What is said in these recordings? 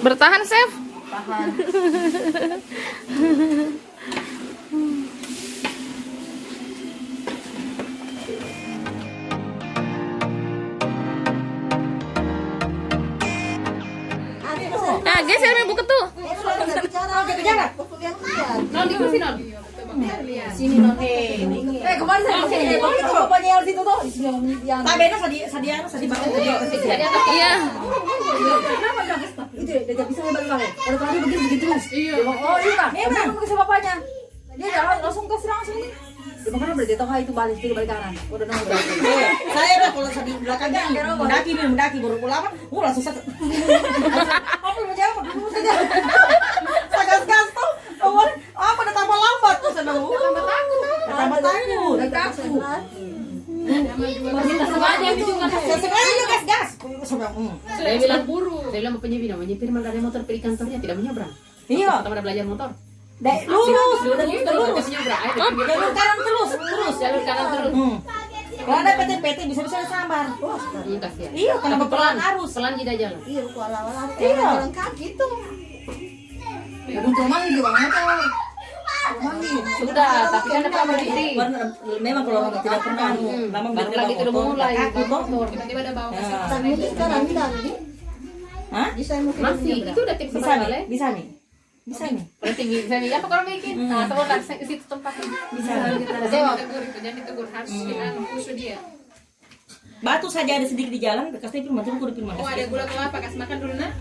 Bertahan, Chef. Tahan. Nah, geser nih buka tuh. Non di kursi non. Sini non kemarin saya sini. Begitu bapaknya yang situ tuh. Tak beda sadi banget tadi. Iya. Kenapa bilang itu dia bisa hebat banget. Kalau tadi begitu terus. Iya. Oh iya. Memang ke bapaknya. Dia jalan langsung ke langsung. Dia makanya berarti tahu itu balik kanan. Udah nunggu berarti. Saya udah kalau di belakangnya mendaki baru pulang kan. Langsung satu. Apa mau jawab? Sagas-gas tuh. Apa udah tambah lambat tuh sana. Tambah takut. Sengaja gas. Saya bilang buru. Saya bilang bapaknya bilang, Firman ada motor pergi kantornya tidak menyeberang. Iya. Kita pada belajar motor. Lurus. Terus menyeberang. Jalur kanan terus. Jalur kanan terus. Kalau ada PT bisa sambar. Iya kasihan. Iya, karena pelan arus. Pelan tidak jalan. Iya, awal-awal Iya. jalan kaki tuh. Untuk manggil di bang motor. Sudah, tapi kan ada berhenti. Memang kalau orang tidak pernah lama Baru lagi itu udah mulai kaki toh. Tiba-tiba ada bau. Dan mungkin sekarang bilang nih, Hah? bisa mungkin Masih, itu udah tips Bisa nih, bisa nih. Bisa nih. Kalau tinggi saya bilang apa kalau bikin? Nah, semua dari situ tempatnya. Bisa. Jangan ditegur itu, jangan ditegur harus kita khusus dia. Batu saja ada sedikit di jalan, kasih Firman tuh kudu Firman. Oh, ada gula kelapa, kasih makan dulu nah.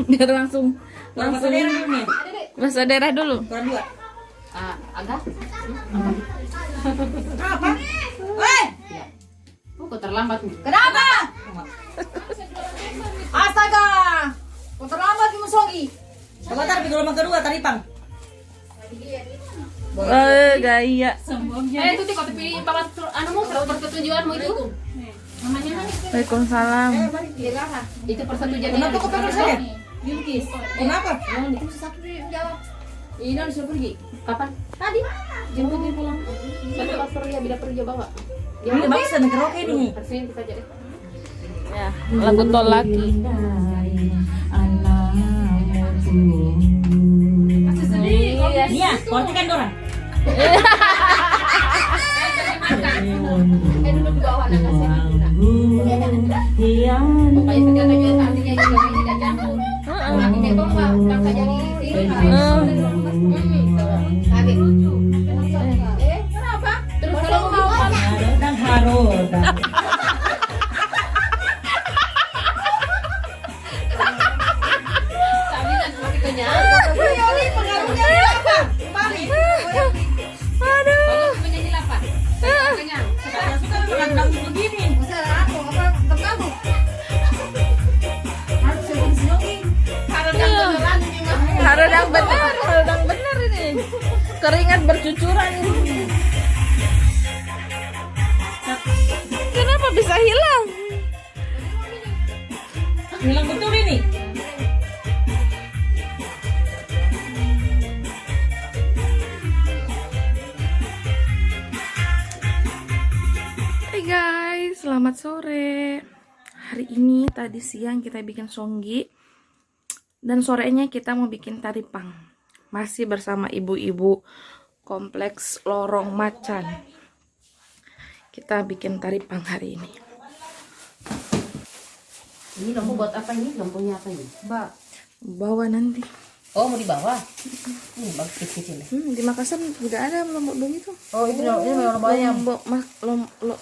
Biar langsung Langsung daerah dulu nih. rasa daerah dulu. Kurang dua. Agak? Apa? Eh, Ya. Oh, kok terlambat nih? kenapa? Astaga. Kok terlambat di Musogi? Sebentar, di gelombang kedua taripang. Gaya. Itu kau pilih bawa anumu persetujuanmu itu. Namanya Waalaikumsalam. itu persetujuan. Kenapa kok pengen saya? Yukis. Kenapa? Itu satu jawab. Ini disuruh pergi. Kapan? Tadi. Jemput dia pulang. Satu paspor dia bila pergi bawa. Ini bagus dan karaoke nih. Harusnya kita jadi. Ya, lagu tol lagi. Nia, korti kan dorang. Duduk di bawah dan kasih pokoknya kegiatannya artinya juga tidak campur. Artinya bawa kakak jadi kaget lucu. Kenapa? Terus kalau mau Dan harus. sambilan masih kenyang. Bagus menyanyi lapan. Kenyang. Begini. Harus yang benar ini. Keringat bercucuran ini. Kenapa bisa hilang? Hilang betul ini. Hai guys, selamat sore. Hari ini tadi siang kita bikin songgi dan sorenya kita mau bikin taripang. Masih bersama ibu-ibu kompleks Lorong Macan. Kita bikin taripang hari ini. Ini lampu buat apa ini? Lampunya apa ini? Mbak. Bawa nanti. Oh, mau dibawa? Ini bagus kecil. Di Makassar juga ada lombok begitu. Oh, ini memang lomba ayam.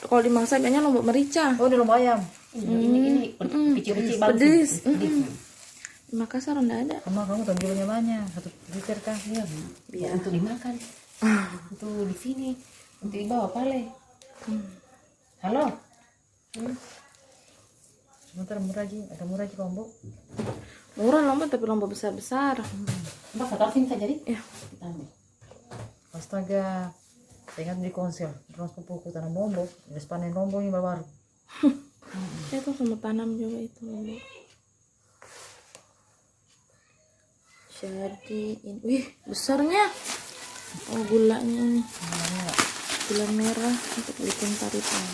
Kalau di Makassar banyak lombok merica. Oh, di lomba ayam. Ini kecil-kecil bagus. Pedis. Di Makassar enggak ada. Kamu tampilannya banyak. Satu liter kah? Iya. Biar untuk dimakan. Untuk di sini. Untuk dibawa pale. Halo. Sebentar ada murah lagi lombok. Murah lombok tapi lombok besar-besar. Mbak, sekarang sini saja nih. Ya. Kita ambil. Astaga. Saya ingat di konser. Terus pupuk tanam lombok. Terus panen lombok ini baru. Itu sama tanam juga itu lombok. Jadi ini, wih besarnya. Oh gulanya ini. Gula merah untuk bikin taripang.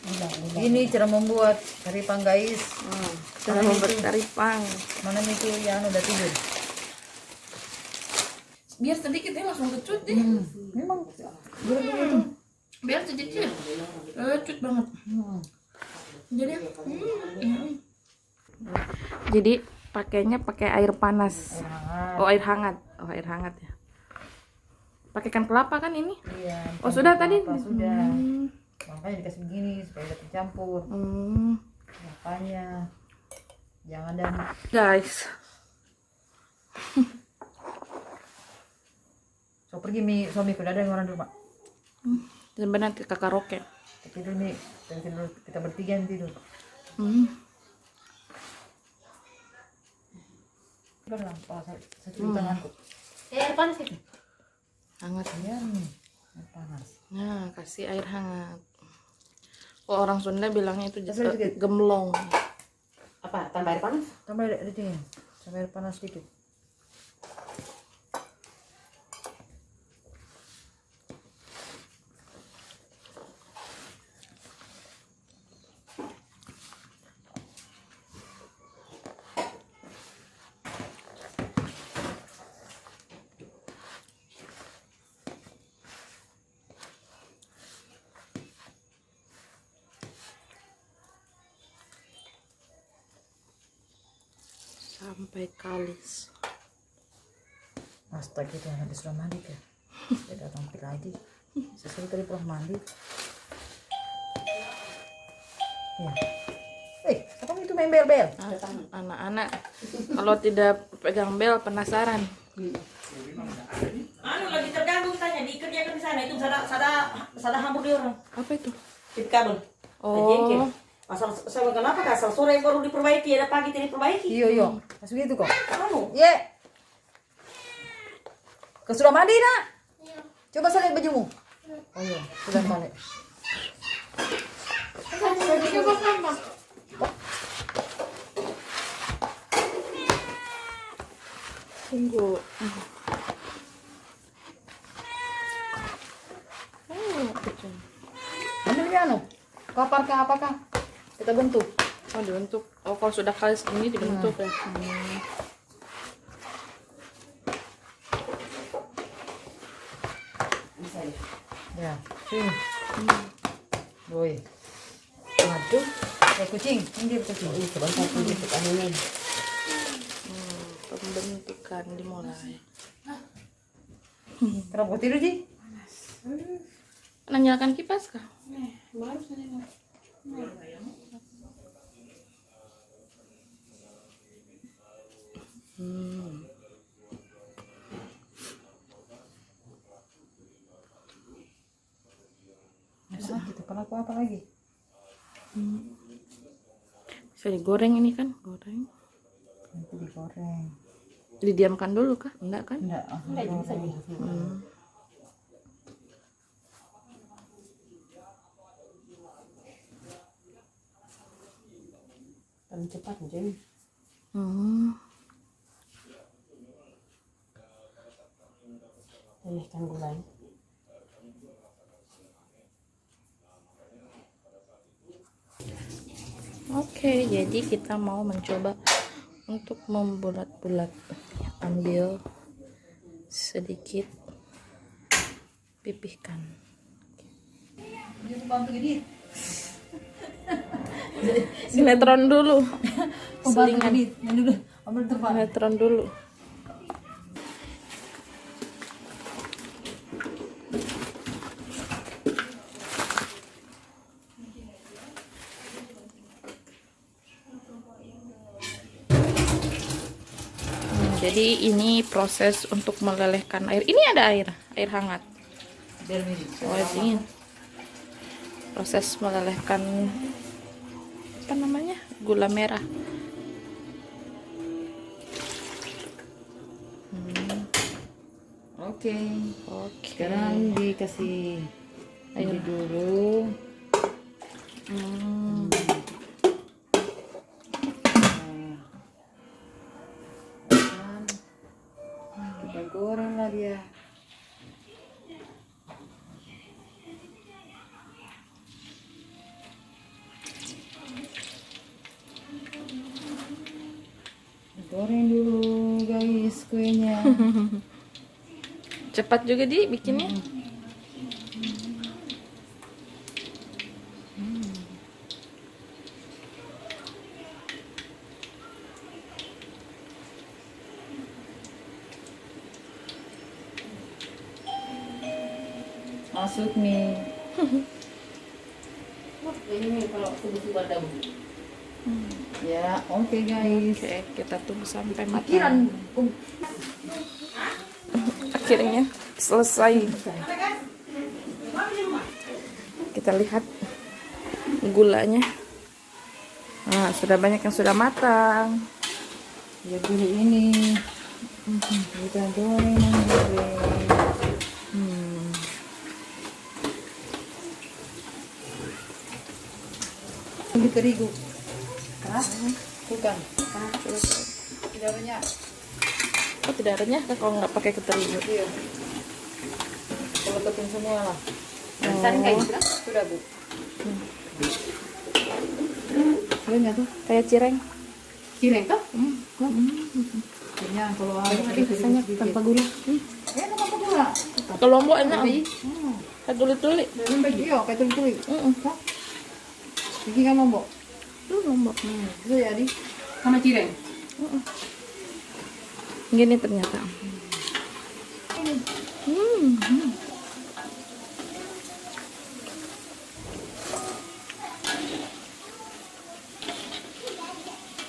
Gula Ini cara membuat taripang guys. Cara membuat taripang. Mana itu yang udah tidur? Biar sedikit ya langsung kecut deh. Memang biar begitu. Biar sedikit. Kecut banget. Jadi pakainya pakai air panas. Oh, air hangat. Oh, air hangat ya. Pakai ikan kelapa kan ini? Iya. Oh, sudah tadi? Sudah. Makanya dikasih begini supaya udah tercampur. Makanya jangan dan Guys. so pergi suami udah ada yang orang di rumah. Sampai nanti kakak roket. Tidur nih, tidur kita bertiga yang tidur. Bilang, oh saya cium tanganku. Air panas gitu. Hangat. Iya nih, air panas. Nah, kasih air hangat. Oh, orang Sunda bilangnya itu Kasih sedikit. gemblong. Apa? Tambah air panas? Tambah air dingin, tambah air panas sedikit. Sampai kalis. Astaga, itu anak sudah mandi kan? Dia datang lagi. Sesuai tadi pulang mandi. Ya. Apa itu main bel-bel? Anak-anak kalau tidak pegang bel penasaran. Anu lagi terganggu tanya dikerjakan di sana itu sada hambur di orang. Apa itu? Tip kabel. Oh. Asal saya kenapa asal sore baru diperbaiki ada pagi tidak diperbaiki. Iya. Pas begitu kok. Anu. Ye. Kau sudah mandi nak? Iya. Coba salin bajumu. Oh iya, sudah balik. Tunggu. Ambilnya anu. Kapar ke apakah? Kita bentuk. Oh, dibentuk. Oh, kalau sudah kalis ini dibentuk ya. Ya, sini. Boy. Aduh, kucing. Ini dia kucing. Ini sebentar kucing kita anunya. Pembentukan dimulai. Kenapa kau tidur, Ji? Nah, nyalakan kipas kah? Kita pelaku apa lagi? Bisa digoreng ini kan? Goreng. Nanti digoreng. Didiamkan dulu kah? Enggak kan? Enggak, digoreng. Paling cepat jadi. Kan gulai. Oke, jadi kita mau mencoba untuk membulat-bulat. Ambil sedikit, pipihkan. Sinetron dulu. Selingan. Sinetron dulu. Jadi ini proses untuk melelehkan air. Ini ada air hangat. Oh, dingin. Proses melelehkan apa namanya? Gula merah. Oke. Sekarang Sekarang dikasih air dulu. Kita goreng lah dia. Goreng dulu guys kuenya. Cepat juga di bikinnya. Masuk nih. Ini kalau subuh-subuh ada bu. Ya, oke guys. Oke, kita tunggu sampai Pikiran matang. Akhirnya selesai. Kita lihat gulanya. Nah, sudah banyak yang sudah matang. ya dulu ini. Kita goreng. Ini terigu. Keras? Bukan. Tidak banyak. Oh, tidak renyah kan kalau nggak pakai terigu. Iya. Kalau tepung semua lah. Saring kayak gitu kan? Sudah bu. Boleh nggak tuh? Kayak cireng. Cireng tuh? Kenyang kalau Tapi rasanya tanpa gula. tanpa gula. Kalau lombok enak. Kayak tuli-tuli. Iya, kayak tuli-tuli. Heeh. Bikin kan lombok. Tuh lombok. Bisa jadi. Sama cireng? Gini ternyata.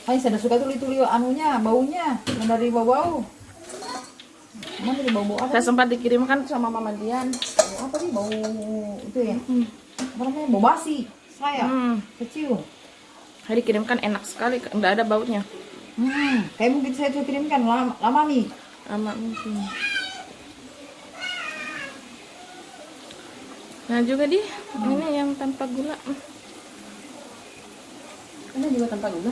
Hai, saya suka tuli-tuli anunya, baunya. Yang dari bau-bau. Emang dari bau-bau apa? Saya sempat dikirimkan sama Mama Dian. Bau apa sih? Bau itu ya? Apa namanya? Bau basi. Saya kecil. Saya dikirimkan enak sekali, nggak ada baunya. Kayak mungkin saya tuh kirimkan lama nih. Lama mungkin. Nah juga di ini yang tanpa gula. Ini juga tanpa gula.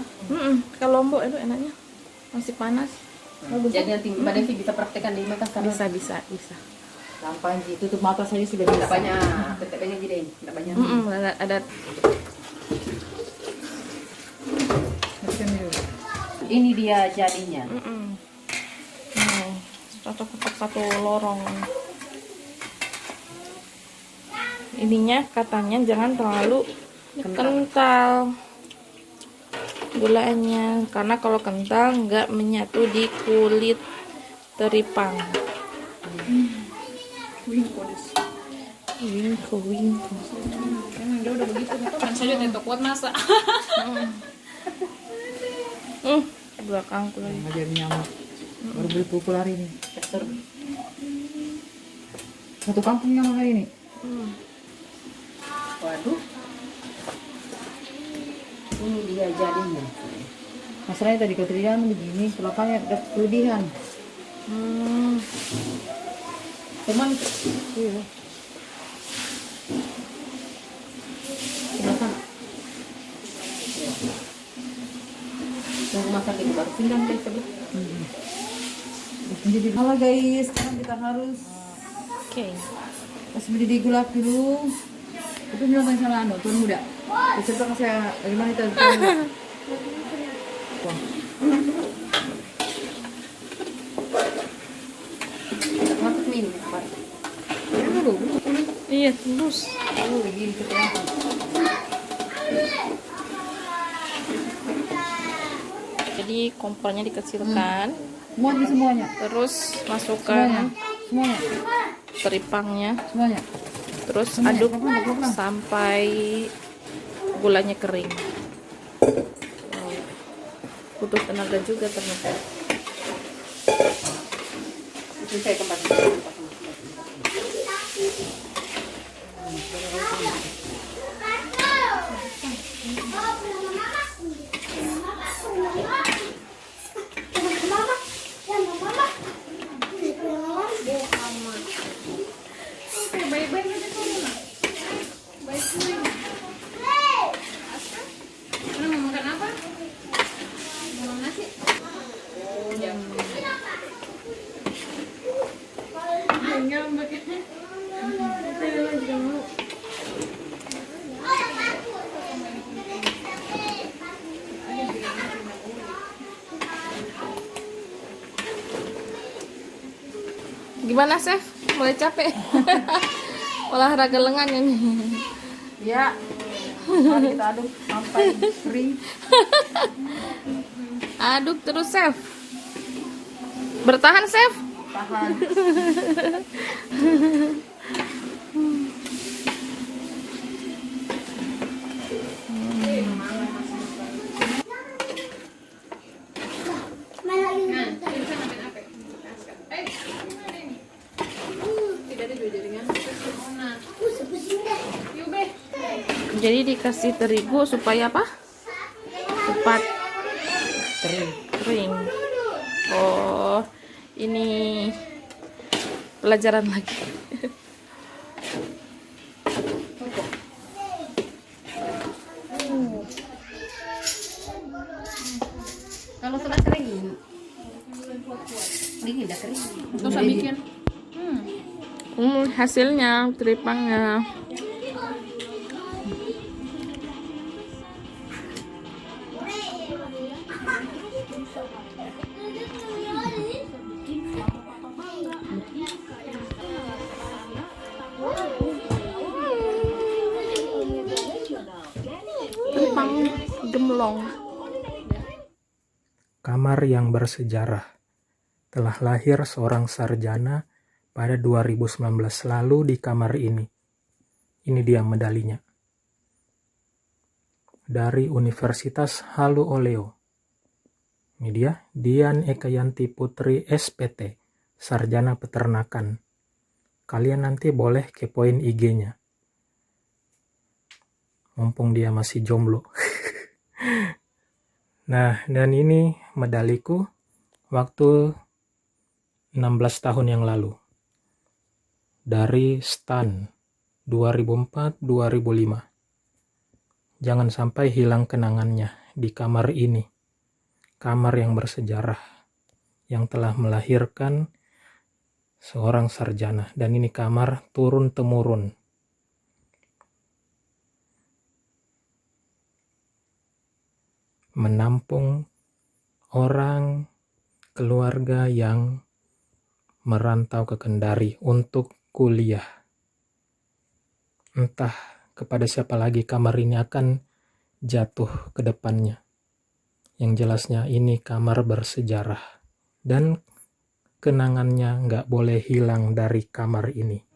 Kalau lombok itu enaknya masih panas. Jadi nanti Mbak Devi bisa praktekkan di rumah kan karena Bisa. Gampang sih, tutup mata saja sudah tidak bisa. banyak, tetap banyak gede, tidak banyak. Ada Masukkan dulu. Ini dia jadinya. cocok untuk satu lorong. Ininya katanya jangan terlalu kental gulanya, karena kalau kental nggak menyatu di kulit teripang. Wingko. Emang dia udah begitu, kan saja tidak kuat masak. Belakangku lagi. Ngajar nyamuk. Baru beli pukul hari ini. Satu kampung nyamuk hari ini. Waduh. Ini dia jadinya. Masalahnya tadi keterian begini, belakangnya ada kelebihan. Teman Iya. silakan. Yang masak itu baru pinggang guys sebelah. Jadi halo guys, sekarang kita harus Oke. kasih mendidih gula dulu. Itu bilang yang salah tuan muda. Beserta saya bagaimana itu? Masuk minum apa? Ya dulu. Iya, tulus. Oh, begini setelah. Jadi kompornya dikecilkan, Semuanya. terus masukkan Semuanya. teripangnya, Semuanya. terus Semuanya, aduk pelan-pelan. sampai gulanya kering. Wow. Butuh tenaga juga ternyata. Itu saya tempat. Gimana, Chef? Mulai capek? Olahraga lengan ini. Ya. Mari kita aduk sampai kering. Aduk terus, Chef. Bertahan, Chef. Tahan. Jadi dikasih terigu supaya apa? Cepat kering. Oh, ini pelajaran lagi. Kalau sudah kering, ini udah kering. Terus bikin. Hasilnya teripangnya. Teripang gemblong. Kamar yang bersejarah. Telah lahir seorang sarjana pada 2019 lalu di kamar ini. Ini dia medalinya. Dari Universitas Halu Oleo. Ini dia, Dian Ekayanti Putri SPT, Sarjana Peternakan. Kalian nanti boleh kepoin IG-nya. Mumpung dia masih jomblo. Nah, dan ini medaliku waktu 16 tahun yang lalu. Dari STAN 2004-2005. Jangan sampai hilang kenangannya di kamar ini. Kamar yang bersejarah yang telah melahirkan seorang sarjana. Dan ini kamar turun-temurun. Menampung orang, keluarga yang merantau ke Kendari untuk kuliah. Entah kepada siapa lagi kamar ini akan jatuh ke depannya. Yang jelasnya ini kamar bersejarah. Dan kenangannya nggak boleh hilang dari kamar ini.